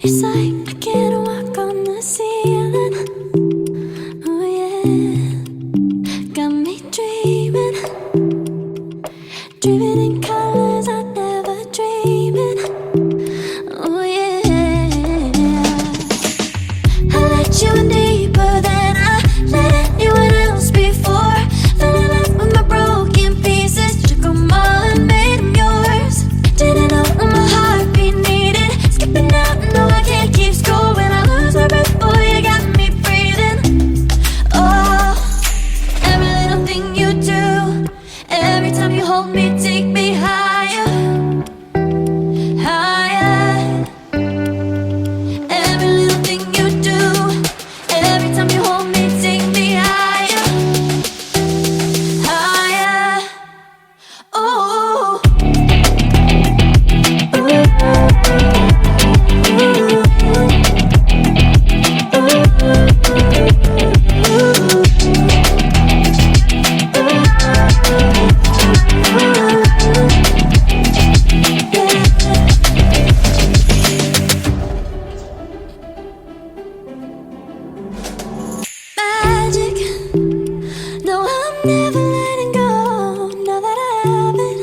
It's like I can't walk on the ceiling. Oh yeah, got me dreaming, dreaming in colors I never dreamed in. Oh yeah, I let you in deeper than I let anyone else before. Fell in love with my broken pieces, took them all and made them yours. Didn't know what my heartbeat needed, skipping out, no I can't keep score. When I lose my breath, boy, you got me breathing. Oh, every little thing you do, every time you hold me, take me higher, higher. Every little thing you do, every time you hold me, take me higher, higher. Oh, magic. No, I'm never letting go. Now that I have it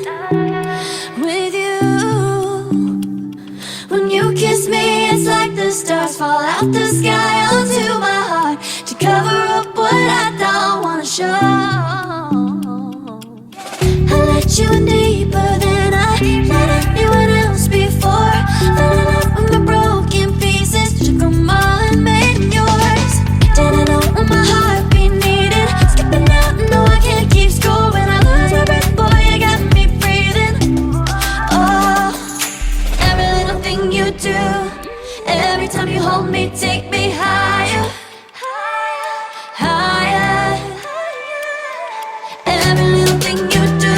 with you. When you kiss me, it's like the stars fall out the sky onto my heart to cover up what I don't wanna show. I let you in deeper than I let anyone else before. Fell in love with my broken pieces, took them all and made them yours. Didn't know what my heartbeat needed, skipping out, no I can't keep score. When I lose my breath, boy, you got me breathing. Oh, every little thing you do, every time you hold me, take me higher, higher. Every little thing you do,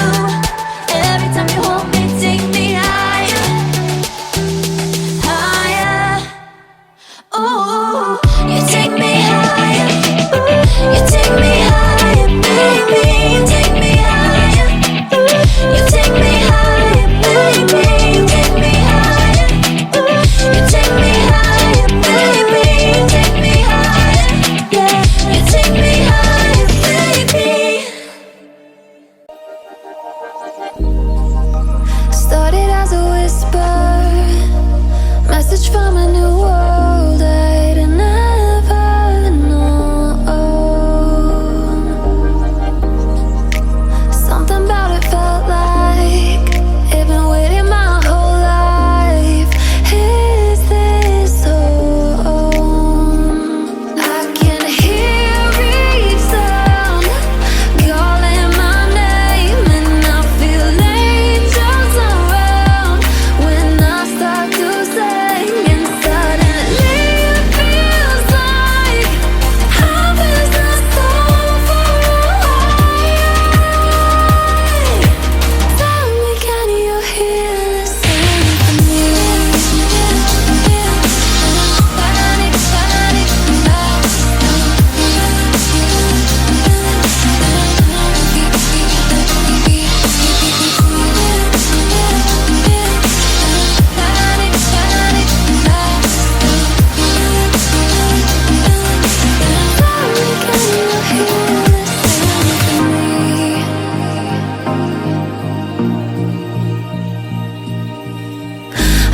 every time you hold me, take me higher, higher. Oh, you take me higher, you take me higher, baby, you take me higher, you take me higher, baby, you take me higher, you take me higher, baby, you take me higher, yeah, you take me higher, baby. Started as a whisper, message from a new world I'd never known. Something about it felt like it'd been waiting my whole life. Is this home? I can hear each sound calling my name, and I feel angels around when I start to sing. And suddenly it feels like heaven is not so far away. Tell me, can you hear the symphony?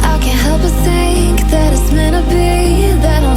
I can't help but think that it's meant to be, that I'm